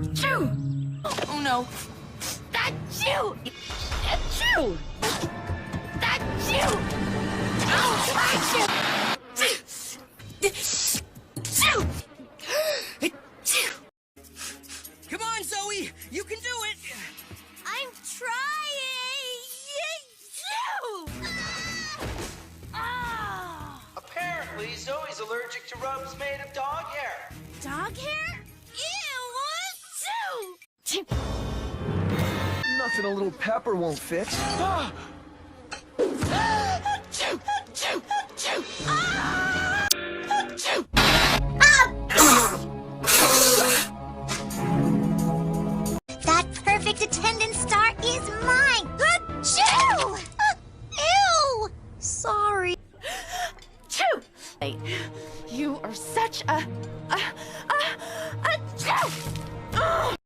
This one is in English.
Achoo! Oh no! Achoo! Achoo! Achoo! Oh, achoo! Come on, Zoe! You can do it! I'm trying! Ah! Apparently, Zoe's allergic to rubs made of dog hair. Dog hair? Ew! Nothing a little pepper won't fix. Achoo! Achoo! Achoo! Ah! Achoo! That perfect attendance star is mine! Achoo! Ew! Sorry. Achoo! You are such a achoo!